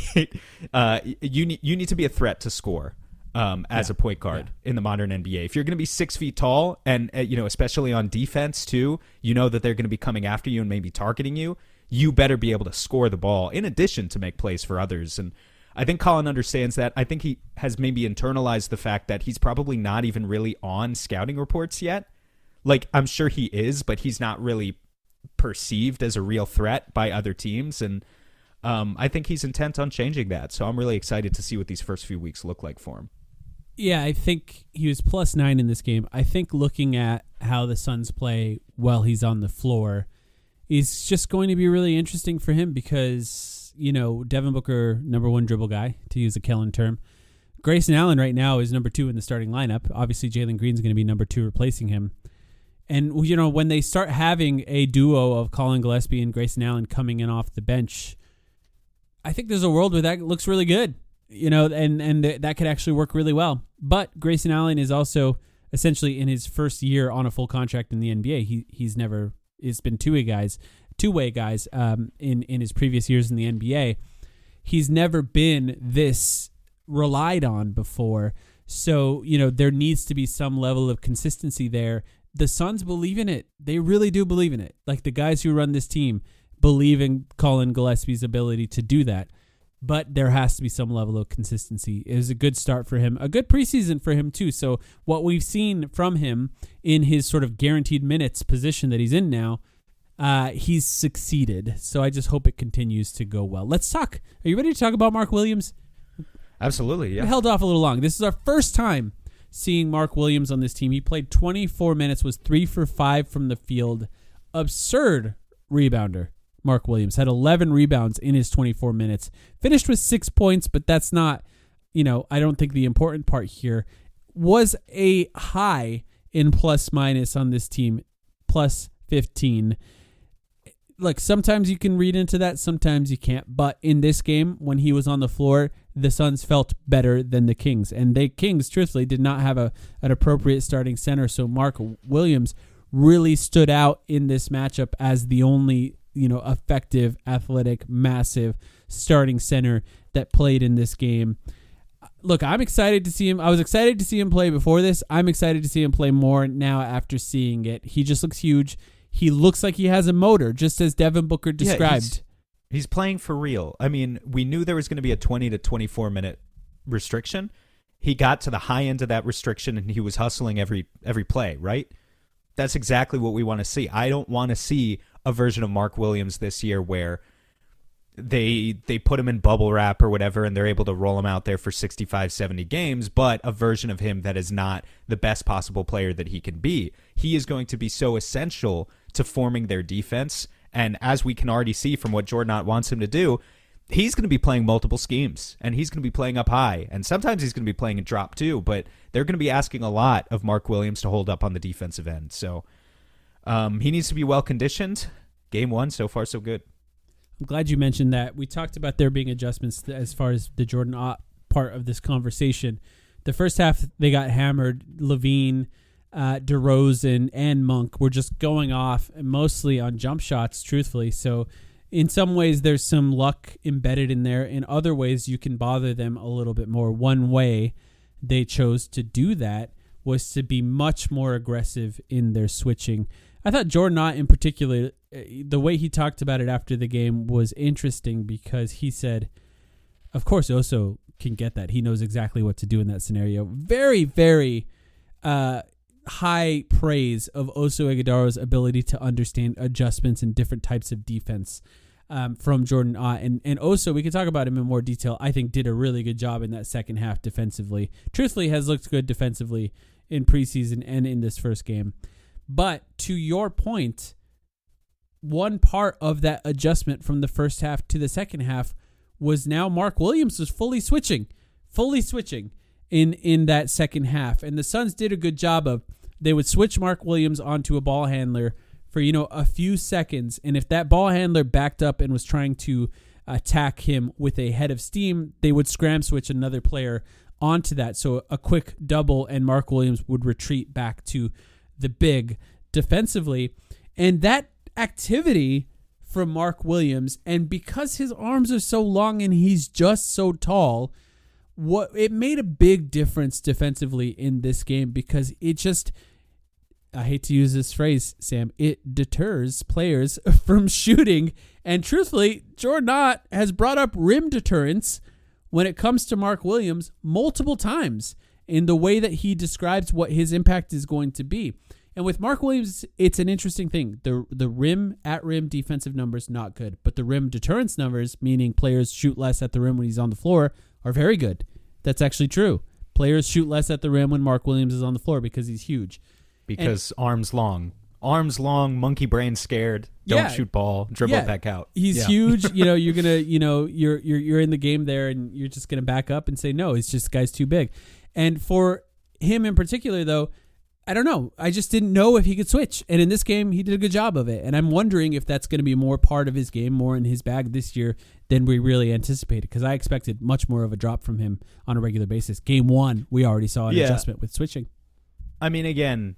You need to be a threat to score as a point guard in the modern NBA. If you're going to be 6 feet tall and, especially on defense too, that they're going to be coming after you and maybe targeting you, you better be able to score the ball in addition to make plays for others. And I think Colin understands that. I think he has maybe internalized the fact that he's probably not even really on scouting reports yet. Like, I'm sure he is, but he's not really perceived as a real threat by other teams, and I think he's intent on changing that. So I'm really excited to see what these first few weeks look like for him. Yeah, I think he was +9 in this game. I think looking at how the Suns play while he's on the floor is just going to be really interesting for him because, Devin Booker, number 1 dribble guy, to use a Kellen term. Grayson Allen right now is number 2 in the starting lineup. Obviously, Jalen Green's going to be number 2 replacing him. And, when they start having a duo of Colin Gillespie and Grayson Allen coming in off the bench, I think there's a world where that looks really good, and that could actually work really well. But Grayson Allen is also essentially in his first year on a full contract in the NBA. It's been two-way guys in his previous years in the NBA. He's never been this relied on before. So, there needs to be some level of consistency there. The Suns believe in it. They really do believe in it. Like, the guys who run this team believe in Colin Gillespie's ability to do that. But there has to be some level of consistency. It was a good start for him, a good preseason for him too. So what we've seen from him in his sort of guaranteed minutes position that he's in now, he's succeeded. So I just hope it continues to go well. Let's talk. Are you ready to talk about Mark Williams? Absolutely, yeah. We held off a little long. This is our first time seeing Mark Williams on this team. He played 24 minutes, was 3 for 5 from the field. Absurd rebounder. Mark Williams had 11 rebounds in his 24 minutes. Finished with 6 points, but that's not, I don't think the important part here. Was a high in plus minus on this team, plus 15. Look, sometimes you can read into that, sometimes you can't. But in this game, when he was on the floor, the Suns felt better than the Kings. And the Kings, truthfully, did not have an appropriate starting center. So Mark Williams really stood out in this matchup as the only, effective, athletic, massive starting center that played in this game. Look, I'm excited to see him. I was excited to see him play before this. I'm excited to see him play more now after seeing it. He just looks huge. He looks like he has a motor, just as Devin Booker described. He's playing for real. I mean, we knew there was going to be a 20 to 24 minute restriction. He got to the high end of that restriction and he was hustling every play, right? That's exactly what we want to see. I don't want to see a version of Mark Williams this year where they put him in bubble wrap or whatever, and they're able to roll him out there for 65, 70 games, but a version of him that is not the best possible player that he can be. He is going to be so essential to forming their defense, and as we can already see from what Jordan Ott wants him to do, he's going to be playing multiple schemes, and he's going to be playing up high, and sometimes he's going to be playing in drop too, but they're going to be asking a lot of Mark Williams to hold up on the defensive end. So he needs to be well-conditioned. Game 1, so far so good. I'm glad you mentioned that. We talked about there being adjustments as far as the Jordan Ott part of this conversation. The first half, they got hammered. Levine, DeRozan, and Monk were just going off mostly on jump shots, truthfully. So in some ways, there's some luck embedded in there. In other ways, you can bother them a little bit more. One way they chose to do that was to be much more aggressive in their switching. I thought Jordan Ott in particular, the way he talked about it after the game was interesting because he said, of course, Oso can get that. He knows exactly what to do in that scenario. Very, very high praise of Oso Ighodaro's ability to understand adjustments and different types of defense from Jordan Ott. And Oso, we can talk about him in more detail, I think did a really good job in that second half defensively. Truthfully, has looked good defensively in preseason and in this first game. But to your point, one part of that adjustment from the first half to the second half was now Mark Williams was fully switching in that second half. And the Suns did a good job of, they would switch Mark Williams onto a ball handler for, a few seconds. And if that ball handler backed up and was trying to attack him with a head of steam, they would scram switch another player onto that. So a quick double and Mark Williams would retreat back to the big defensively. And that activity from Mark Williams, and because his arms are so long and he's just so tall, it made a big difference defensively in this game because it just, I hate to use this phrase, Sam, it deters players from shooting. And truthfully, Jordan Ott has brought up rim deterrence when it comes to Mark Williams multiple times in the way that he describes what his impact is going to be. And with Mark Williams, it's an interesting thing. The rim defensive numbers, not good. But the rim deterrence numbers, meaning players shoot less at the rim when he's on the floor, are very good. That's actually true. Players shoot less at the rim when Mark Williams is on the floor because he's huge. Because arms long, monkey brain scared, don't shoot ball, dribble it back out. He's huge. You're gonna, you're in the game there, and you're just gonna back up and say no. It's just guy's too big. And for him in particular, though, I don't know. I just didn't know if he could switch. And in this game, he did a good job of it. And I'm wondering if that's going to be more part of his game, more in his bag this year than we really anticipated. Because I expected much more of a drop from him on a regular basis. Game 1, we already saw an adjustment with switching. I mean, again,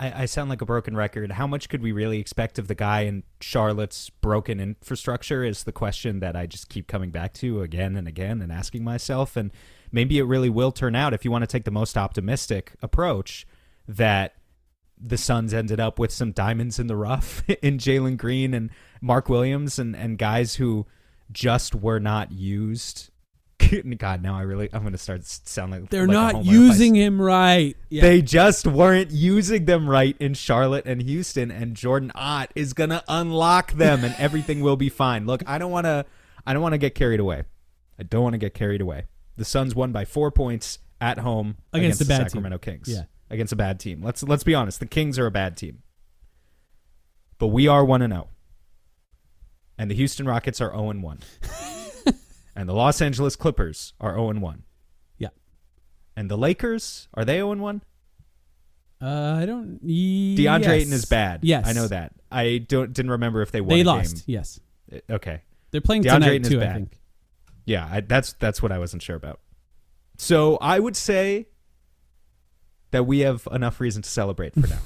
I sound like a broken record. How much could we really expect of the guy in Charlotte's broken infrastructure is the question that I just keep coming back to again and again and asking myself. And maybe it really will turn out, if you want to take the most optimistic approach, that the Suns ended up with some diamonds in the rough in Jalen Green and Mark Williams and guys who just were not used. God, now I'm going to start sound like they're like not using him right. Yeah. They just weren't using them right in Charlotte and Houston, and Jordan Ott is going to unlock them, and everything will be fine. Look, I don't want to get carried away. I don't want to get carried away. The Suns won by 4 points at home against the Sacramento Kings. Yeah. Against a bad team. Let's be honest. The Kings are a bad team. But we are 1-0. And the Houston Rockets are 0-1. And the Los Angeles Clippers are 0-1. Yeah. And the Lakers, are they 0-1? I don't. DeAndre Ayton is bad. Yes. I know that. I didn't remember if they won. They a lost. Game. Yes. Okay. They're playing DeAndre tonight Ayton too, is bad. I think. Yeah, that's what I wasn't sure about. So I would say that we have enough reason to celebrate for now.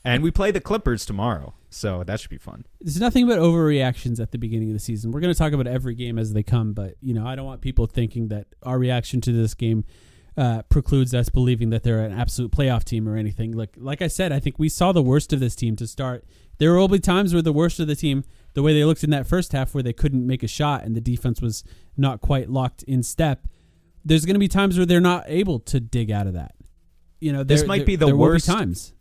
And we play the Clippers tomorrow, so that should be fun. There's nothing but overreactions at the beginning of the season. We're going to talk about every game as they come, but I don't want people thinking that our reaction to this game precludes us believing that they're an absolute playoff team or anything. Like I said, I think we saw the worst of this team to start. There will be times where the worst of the team, the way they looked in that first half where they couldn't make a shot and the defense was not quite locked in step, there's going to be times where they're not able to dig out of that. This might be the worst times.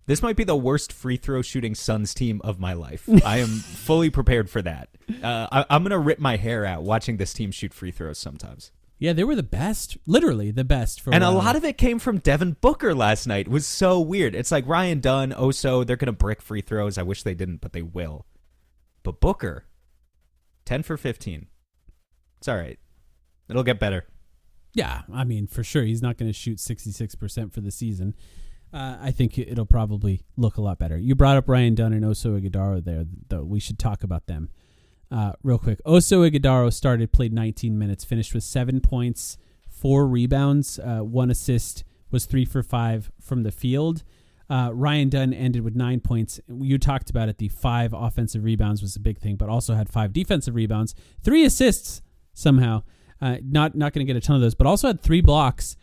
This might be the worst free throw shooting Suns team of my life. I am fully prepared for that. I'm going to rip my hair out watching this team shoot free throws sometimes. Yeah, they were the best, literally the best for And a a while. lot of it came from Devin Booker last night. It was so weird. It's like Ryan Dunn, Oso, they're going to brick free throws. I wish they didn't, but they will. But Booker, 10 for 15. It's all right. It'll get better. Yeah, I mean, for sure. He's not going to shoot 66% for the season. I think it'll probably look a lot better. You brought up Ryan Dunn and Oso Ighodaro there, though. We should talk about them real quick. Oso Ighodaro played 19 minutes, finished with 7 points, 4 rebounds, 1 assist, was 3 for 5 from the field. Ryan Dunn ended with 9 points. You talked about it. The 5 offensive rebounds was a big thing, but also had 5 defensive rebounds, 3 assists somehow. Not going to get a ton of those, but also had 3 blocks.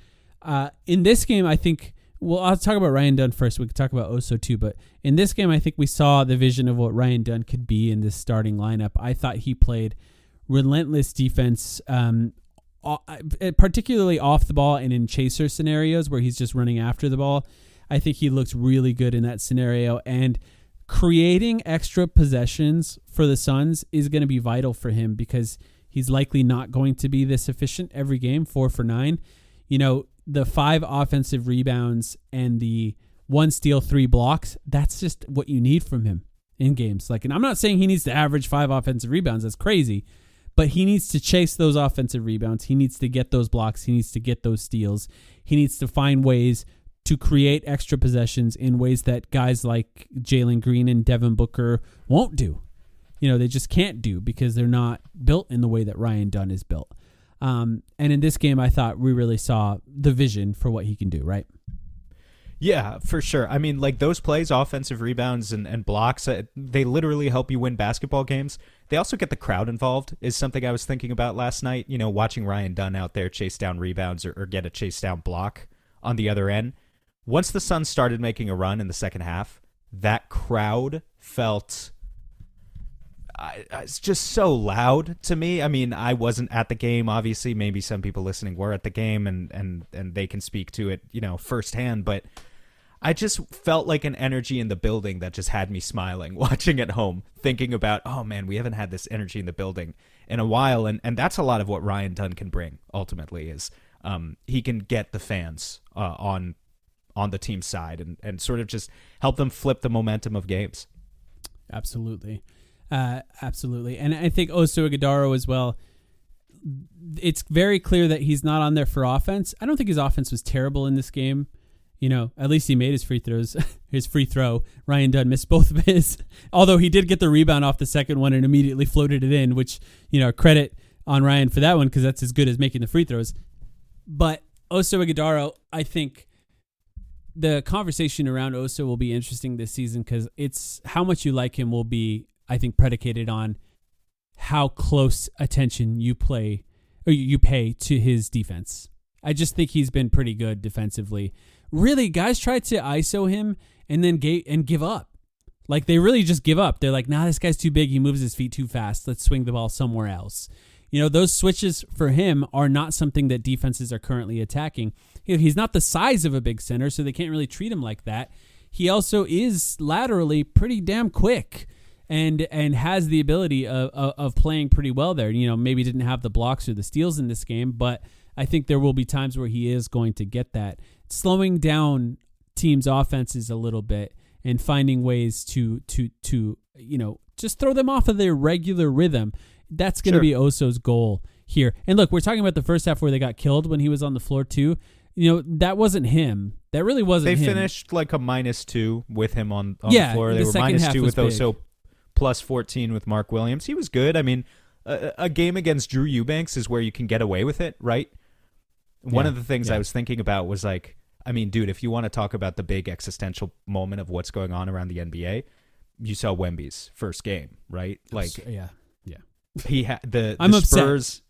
In this game, I think, well, I'll talk about Ryan Dunn first. We could talk about Oso too, but in this game, I think we saw the vision of what Ryan Dunn could be in this starting lineup. I thought he played relentless defense, particularly off the ball and in chaser scenarios where he's just running after the ball. I think he looked really good in that scenario, and creating extra possessions for the Suns is going to be vital for him because he's likely not going to be this efficient every game, 4 for 9. You know, the 5 offensive rebounds and the 1 steal, 3 blocks, that's just what you need from him in games. Like, and I'm not saying he needs to average 5 offensive rebounds. That's crazy. But he needs to chase those offensive rebounds. He needs to get those blocks. He needs to get those steals. He needs to find ways to create extra possessions in ways that guys like Jalen Green and Devin Booker won't do. You know, they just can't do because they're not built in the way that Ryan Dunn is built. And in this game, I thought we really saw the vision for what he can do, right? Yeah, for sure. I mean, like those plays, offensive rebounds and blocks, they literally help you win basketball games. They also get the crowd involved is something I was thinking about last night. You know, watching Ryan Dunn out there chase down rebounds or get a chase down block on the other end. Once the Suns started making a run in the second half, that crowd felt... it's just so loud to me. I mean, I wasn't at the game, obviously. Maybe some people listening were at the game and they can speak to it, you know, firsthand. But I just felt like an energy in the building that just had me smiling watching at home, thinking about, oh, man, we haven't had this energy in the building in a while. And that's a lot of what Ryan Dunn can bring, ultimately, is he can get the fans on the team's side and sort of just help them flip the momentum of games. Absolutely. Absolutely. And I think Oso Ighodaro as well, it's very clear that he's not on there for offense. I don't think his offense was terrible in this game. You know, at least he made his free throws, his free throw. Ryan Dunn missed both of his, although he did get the rebound off the second one and immediately floated it in, which, you know, credit on Ryan for that one because that's as good as making the free throws. But Oso Ighodaro, I think the conversation around Oso will be interesting this season because it's how much you like him will be, I think, predicated on how close attention you pay to his defense. I just think he's been pretty good defensively. Really, guys try to ISO him and then give up. Like, they really just give up. They're like, nah, this guy's too big. He moves his feet too fast. Let's swing the ball somewhere else. You know, those switches for him are not something that defenses are currently attacking. You know, he's not the size of a big center, so they can't really treat him like that. He also is laterally pretty damn quick. And has the ability of playing pretty well there. You know, maybe didn't have the blocks or the steals in this game, but I think there will be times where he is going to get that. Slowing down teams' offenses a little bit and finding ways to you know, just throw them off of their regular rhythm. That's going to be Oso's goal here. And look, we're talking about the first half where they got killed when he was on the floor too. You know, that wasn't him. That really wasn't him. They finished like a -2 with him on the floor. They were -2 with Oso. Plus 14 with Mark Williams. He was good. I mean, a game against Drew Eubanks is where you can get away with it, right? One of the things I was thinking about was like, I mean, dude, if you want to talk about the big existential moment of what's going on around the NBA, you saw Wemby's first game, right? Like, yeah. He had the Spurs.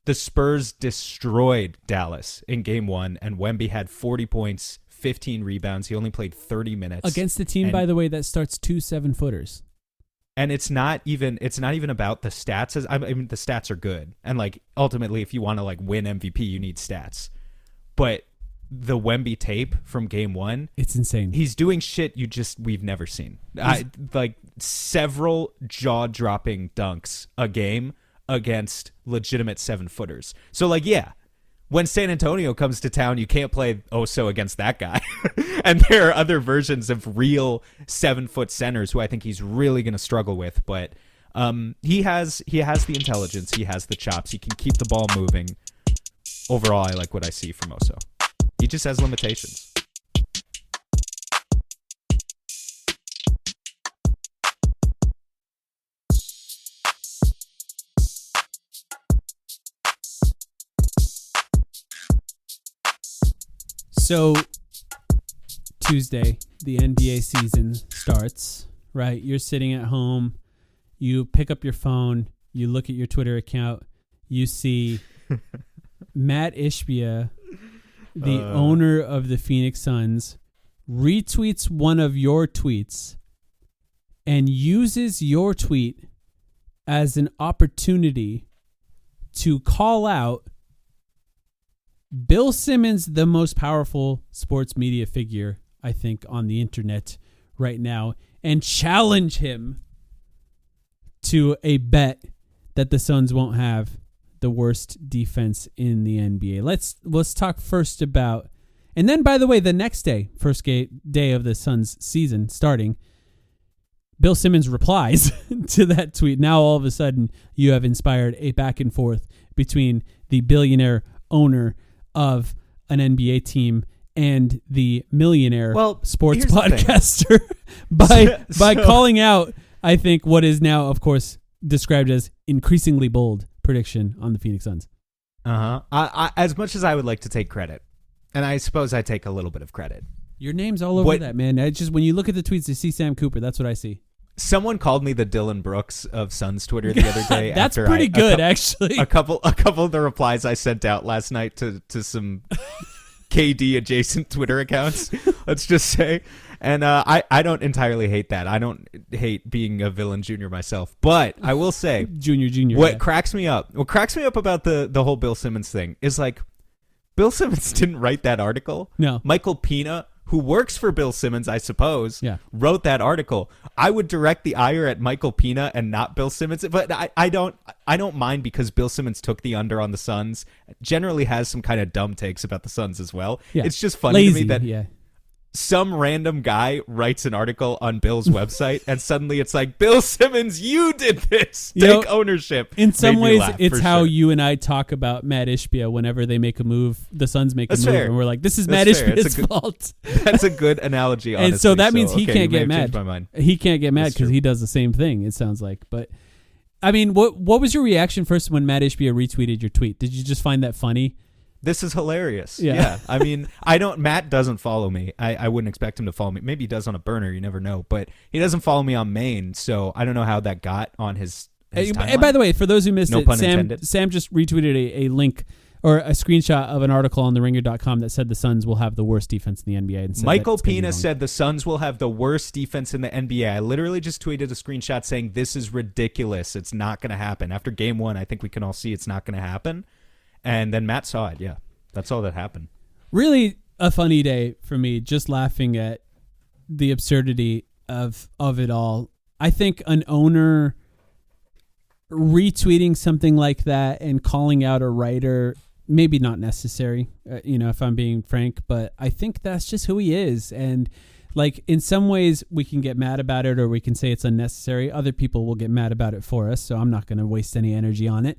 The Spurs destroyed Dallas in game 1, and Wemby had 40 points, 15 rebounds. He only played 30 minutes against the team, by the way, that starts 2 7-footers. And it's not even about the stats. I mean, the stats are good, and like ultimately, if you want to like win MVP, you need stats. But the Wemby tape from game 1, It's insane. he's doing shit we've never seen. Like several jaw-dropping dunks a game against legitimate 7-footers. So like, yeah, when San Antonio comes to town, you can't play Oso against that guy. And there are other versions of real 7-foot centers who I think he's really going to struggle with. But he has the intelligence. He has the chops. He can keep the ball moving. Overall, I like what I see from Oso. He just has limitations. So Tuesday, the NBA season starts, right? You're sitting at home, you pick up your phone, you look at your Twitter account, you see Matt Ishbia, the owner of the Phoenix Suns, retweets one of your tweets and uses your tweet as an opportunity to call out Bill Simmons, the most powerful sports media figure, I think, on the internet right now, and challenge him to a bet that the Suns won't have the worst defense in the NBA. Let's talk first about, and then, by the way, the next day, day of the Suns season starting, Bill Simmons replies to that tweet. Now, all of a sudden, you have inspired a back and forth between the billionaire owner of an NBA team and the millionaire sports podcaster by calling out, I think, what is now, of course, described as increasingly bold prediction on the Phoenix Suns. I as much as I would like to take credit, and I suppose I take a little bit of credit. Your name's all over that, man. I just, when you look at the tweets, you see Sam Cooper. That's what I see. Someone called me the Dylan Brooks of Suns Twitter the other day. That's pretty good, actually. A couple of the replies I sent out last night to some KD adjacent Twitter accounts, let's just say. And I don't entirely hate that. I don't hate being a villain junior myself. But I will say, junior. What cracks me up about the whole Bill Simmons thing is like, Bill Simmons didn't write that article. No. Michael Pina, who works for Bill Simmons, I suppose, yeah, wrote that article. I would direct the ire at Michael Pina and not Bill Simmons, but I don't mind because Bill Simmons took the under on the Suns. Generally has some kind of dumb takes about the Suns as well. Yeah. It's just funny to me that yeah, some random guy writes an article on Bill's website and suddenly it's like, Bill Simmons, you did this. Take ownership. In some ways, laugh, it's how sure. you and I talk about Matt Ishbia whenever they make a move, the Suns make That's a move, fair. and we're like, this is That's Matt fair. Ishbia's fault. That's a good analogy, honestly. And so that means he okay, can't you may get have mad. changed my mind. He can't get mad That's because true. he does the same thing, it sounds like. But, I mean, what was your reaction first when Matt Ishbia retweeted your tweet? Did you just find that funny? This is hilarious. Yeah. Yeah. I mean, Matt doesn't follow me. I wouldn't expect him to follow me. Maybe he does on a burner. You never know. But he doesn't follow me on main. So I don't know how that got on his timeline. And by the way, for those who missed No it, pun intended. Sam just retweeted a link or a screenshot of an article on theringer.com that said the Suns will have the worst defense in the NBA. And said Michael that's gonna be Pina wrong. said the Suns will have the worst defense in the NBA. I literally just tweeted a screenshot saying this is ridiculous. It's not going to happen. After game 1, I think we can all see it's not going to happen. And then Matt saw it. Yeah. That's all that happened. Really a funny day for me, just laughing at the absurdity of it all. I think an owner retweeting something like that and calling out a writer, maybe not necessary, if I'm being frank, but I think that's just who he is. And like, in some ways we can get mad about it or we can say it's unnecessary. Other people will get mad about it for us, so I'm not going to waste any energy on it.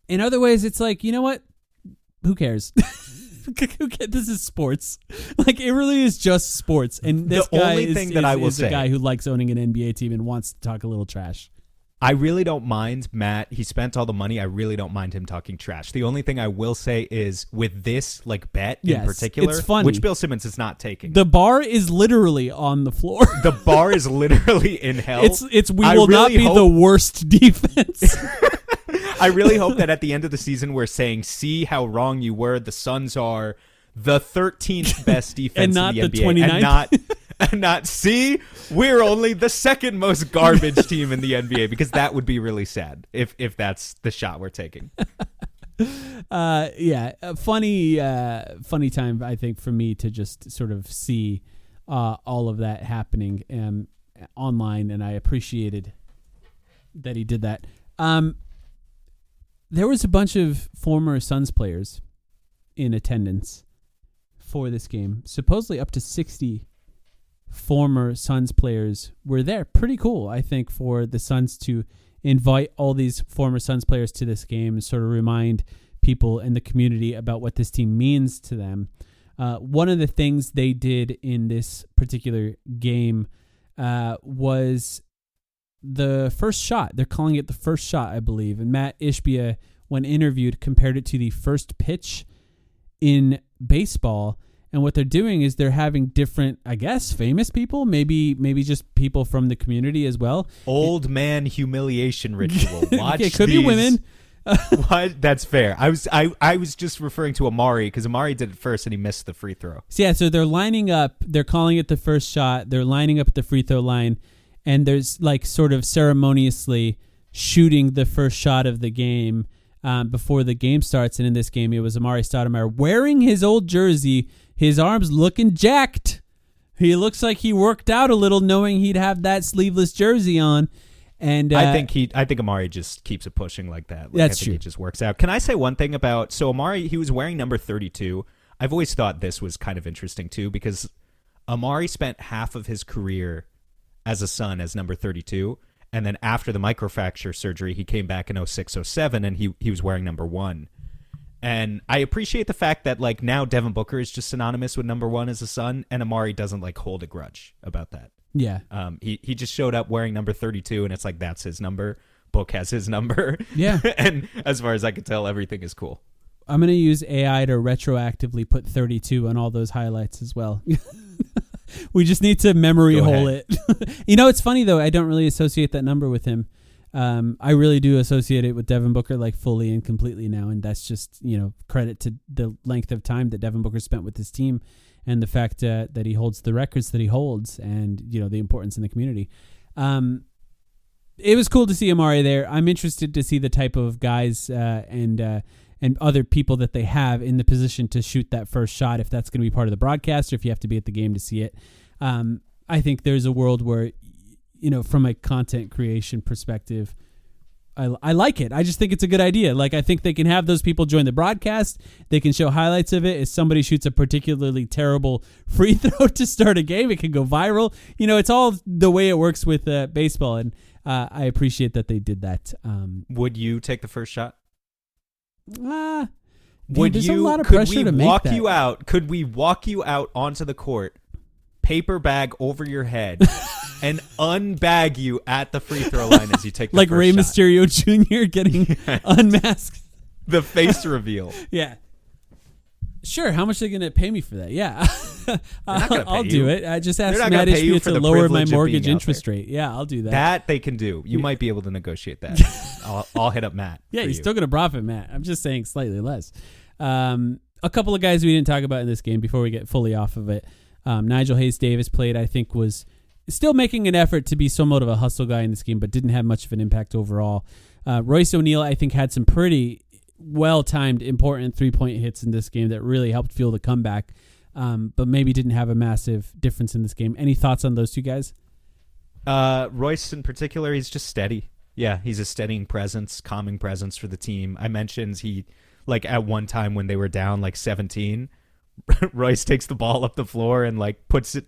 In other ways, it's like, you know what? Who cares? This is sports. Like, it really is just sports. And this The guy only is, thing that I will is say, a guy who likes owning an NBA team and wants to talk a little trash. I really don't mind Matt. He spent all the money. I really don't mind him talking trash. The only thing I will say is with this bet Yes, in particular, it's funny. which Bill Simmons is not taking. The bar is literally on the floor. The bar is literally in hell. It's we I will not really be hope- the worst defense. I really hope that at the end of the season we're saying, see how wrong you were. The Suns are the 13th best defense And not in the the NBA. 29th? And not, see, we're only the second most garbage team in the NBA, because that would be really sad if that's the shot we're taking. A funny time, I think, for me to just sort of see all of that happening online, and I appreciated that he did that. There was a bunch of former Suns players in attendance for this game. Supposedly up to 60 former Suns players were there. Pretty cool, I think, for the Suns to invite all these former Suns players to this game and sort of remind people in the community about what this team means to them. One of the things they did in this particular game was the first shot. They're calling it the first shot, I believe. And Matt Ishbia, when interviewed, compared it to the first pitch in baseball. And what they're doing is they're having different, I guess, famous people, maybe just people from the community as well. Old man humiliation ritual. Watch it could these. be women. What? That's fair. I was just referring to Amari because Amari did it first and he missed the free throw. So they're lining up. They're calling it the first shot. They're lining up at the free throw line. And there's like sort of ceremoniously shooting the first shot of the game before the game starts. And in this game, it was Amari Stoudemire wearing his old jersey, his arms looking jacked. He looks like he worked out a little knowing he'd have that sleeveless jersey on. And I think Amari just keeps it pushing like that. That's I think true. It just works out. Can I say one thing about, so Amari, he was wearing number 32. I've always thought this was kind of interesting too, because Amari spent half of his career as a Sun as number 32, and then after the microfracture surgery, he came back in 06-07, and he was wearing number 1. And I appreciate the fact that like now Devin Booker is just synonymous with number 1 as a Sun, and Amari doesn't like hold a grudge about that. Yeah. He just showed up wearing number 32, and it's like that's his number. Book has his number. Yeah. And as far as I can tell, everything is cool. I'm going to use AI to retroactively put 32 on all those highlights as well. We just need to memory hole it. It's funny, though. I don't really associate that number with him. I really do associate it with Devin Booker like fully and completely now. And that's just, credit to the length of time that Devin Booker spent with his team and the fact that he holds the records that he holds and, the importance in the community. It was cool to see Amari there. I'm interested to see the type of guys and other people that they have in the position to shoot that first shot, if that's going to be part of the broadcast or if you have to be at the game to see it. I think there's a world where, from a content creation perspective, I like it. I just think it's a good idea. Like, I think they can have those people join the broadcast. They can show highlights of it. If somebody shoots a particularly terrible free throw to start a game, it can go viral. It's all the way it works with baseball, and I appreciate that they did that. Would you take the first shot? There's a lot of pressure to make that. Could we walk you out onto the court, paper bag over your head, and unbag you at the free throw line as you take the like first Rey shot? Mysterio Jr. getting unmasked? The face reveal. Yeah. Sure. How much are they going to pay me for that? Yeah. I'll do it. I just asked Matt Ishbia to lower my mortgage interest rate. Yeah, I'll do that. That they can do. You might be able to negotiate that. I'll hit up Matt. Yeah, he's still going to profit, Matt. I'm just saying slightly less. A couple of guys we didn't talk about in this game before we get fully off of it. Nigel Hayes-Davis played, I think, was still making an effort to be somewhat of a hustle guy in this game, but didn't have much of an impact overall. Royce O'Neal, I think, had some pretty well-timed, important three-point hits in this game that really helped fuel the comeback, but maybe didn't have a massive difference in this game. Any thoughts on those two guys? Royce in particular, he's just steady. Yeah, he's a steadying presence, calming presence for the team. I mentioned he, like at one time when they were down like 17, Royce takes the ball up the floor and like puts a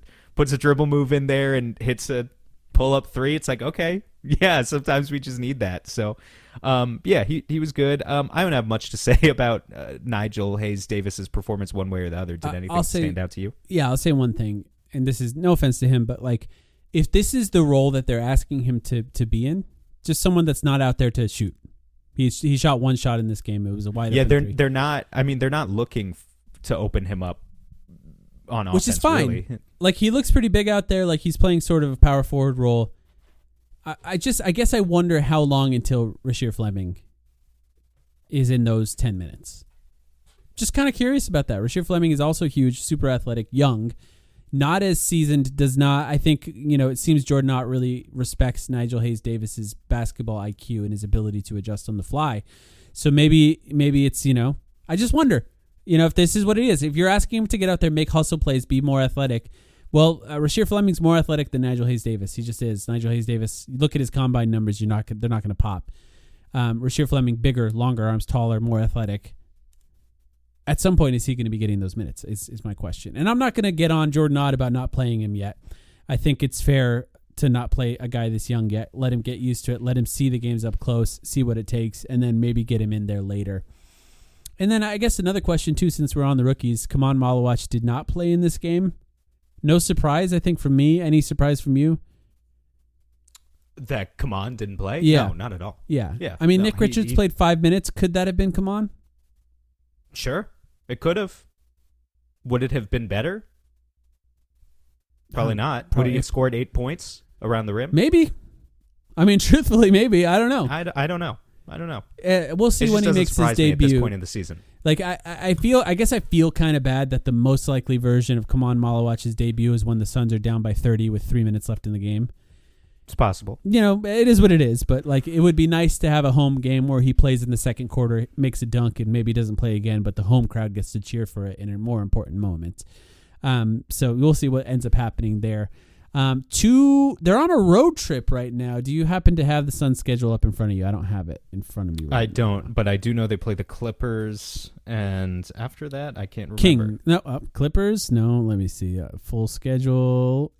dribble move in there and hits a pull-up three. It's like, okay, yeah, sometimes we just need that. So, he was good. I don't have much to say about Nigel Hayes-Davis's performance one way or the other. Did anything stand out to you? Yeah, I'll say one thing, and this is no offense to him, but like, if this is the role that they're asking him to be in, just someone that's not out there to shoot. He shot one shot in this game. It was a wide open three. They're not. I mean, they're not looking to open him up on offense, which is fine. Really. Like, he looks pretty big out there. Like, he's playing sort of a power forward role. I guess I wonder how long until Rasheer Fleming is in those 10 minutes. Just kind of curious about that. Rasheer Fleming is also huge, super athletic, young, not as seasoned, I think, it seems Jordan Ott really respects Nigel Hayes-Davis's basketball IQ and his ability to adjust on the fly. So maybe it's, I just wonder, if this is what it is. If you're asking him to get out there, make hustle plays, be more athletic. Well, Rasheer Fleming's more athletic than Nigel Hayes-Davis. He just is. Nigel Hayes-Davis, look at his combine numbers. They're not going to pop. Rasheer Fleming, bigger, longer arms, taller, more athletic. At some point, is he going to be getting those minutes? Is my question. And I'm not going to get on Jordan Ott about not playing him yet. I think it's fair to not play a guy this young yet. Let him get used to it. Let him see the games up close, see what it takes, and then maybe get him in there later. And then I guess another question, too, since we're on the rookies. Kaman Malawach did not play in this game. No surprise, I think, from me. Any surprise from you? That Kaman didn't play? Yeah. No, not at all. Yeah. Yeah. I mean, No, Nick Richards played 5 minutes. Could that have been Kaman? Sure. It could have. Would it have been better? Probably not. Probably. Would he have scored 8 points around the rim? Maybe. I mean, truthfully, maybe. I don't know. I don't know. We'll see when he makes his debut. At this point in the season. Like I feel kind of bad that the most likely version of Kaman Malawach's debut is when the Suns are down by 30 with 3 minutes left in the game. It's possible. It is what it is, but like it would be nice to have a home game where he plays in the second quarter, makes a dunk, and maybe doesn't play again, but the home crowd gets to cheer for it in a more important moment. So we'll see what ends up happening there. They're on a road trip right now. Do you happen to have the Suns schedule up in front of you? I don't have it in front of me right I now. don't, but I do know they play the Clippers, and after that, I can't remember. Clippers? No, let me see. Full schedule.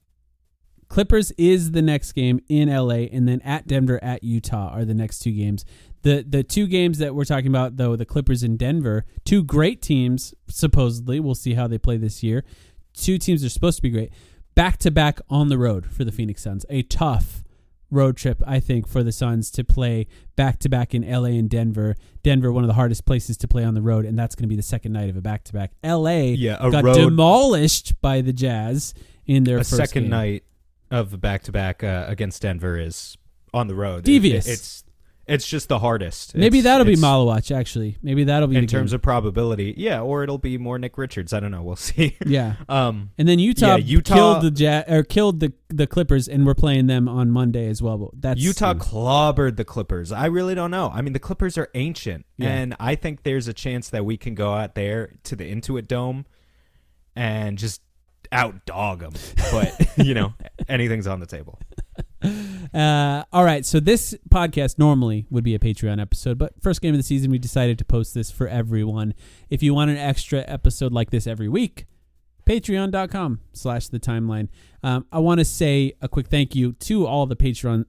Clippers is the next game in LA, and then at Denver, at Utah are the next 2 games. The 2 games that we're talking about, though, the Clippers and Denver, 2 great teams, supposedly. We'll see how they play this year. 2 teams are supposed to be great. Back-to-back on the road for the Phoenix Suns. A tough road trip, I think, for the Suns to play back-to-back in LA and Denver. Denver, one of the hardest places to play on the road, and that's going to be the second night of a back-to-back. LA got demolished by the Jazz in their first game. A second night of the back-to-back against Denver is on the road. Devious. It's just the hardest. Maybe that'll be Malawach, actually. Maybe that'll be in terms of probability. Yeah, or it'll be more Nick Richards. I don't know. We'll see. Yeah. And then Utah killed the Clippers, and we're playing them on Monday as well. But Utah clobbered the Clippers. I really don't know. I mean, the Clippers are ancient, and I think there's a chance that we can go out there to the Intuit Dome and just outdog them. But anything's on the table. All right, so this podcast normally would be a Patreon episode, but first game of the season, we decided to post this for everyone. If you want an extra episode like this every week, patreon.com/thetimeline. I want to say a quick thank you to all the patron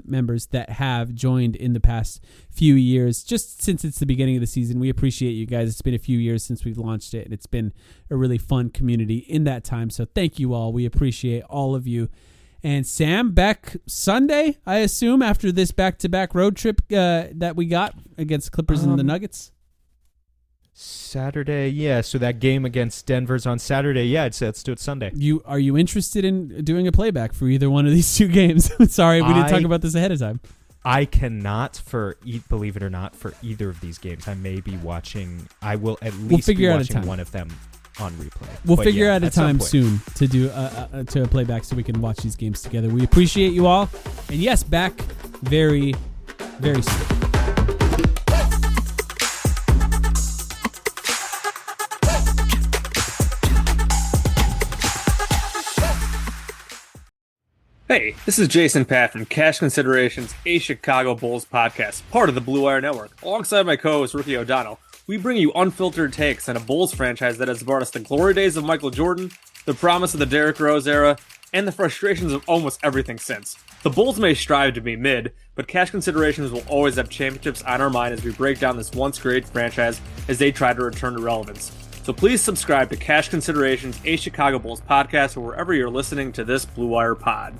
members that have joined in the past few years. Just since it's the beginning of the season, we appreciate you guys. It's been a few years since we've launched it, and it's been a really fun community in that time. So thank you all. We appreciate all of you. And Sam, back Sunday, I assume, after this back-to-back road trip that we got against Clippers and the Nuggets? Saturday, yeah. So that game against Denver's on Saturday. Yeah, let's do it Sunday. Are you interested in doing a playback for either one of these 2 games? Sorry, we didn't talk about this ahead of time. I cannot, believe it or not, for either of these games. I may be watching. I will at least be watching one of them on replay. We'll figure out a time soon to do a playback so we can watch these games together. We appreciate you all. And yes, back very, very soon. Hey, this is Jason Patt from Cash Considerations, a Chicago Bulls podcast, part of the Blue Wire Network. Alongside my co-host Ricky O'Donnell, we bring you unfiltered takes on a Bulls franchise that has brought us the glory days of Michael Jordan, the promise of the Derrick Rose era, and the frustrations of almost everything since. The Bulls may strive to be mid, but Cash Considerations will always have championships on our mind as we break down this once great franchise as they try to return to relevance. So please subscribe to Cash Considerations, a Chicago Bulls podcast, or wherever you're listening to this Blue Wire pod.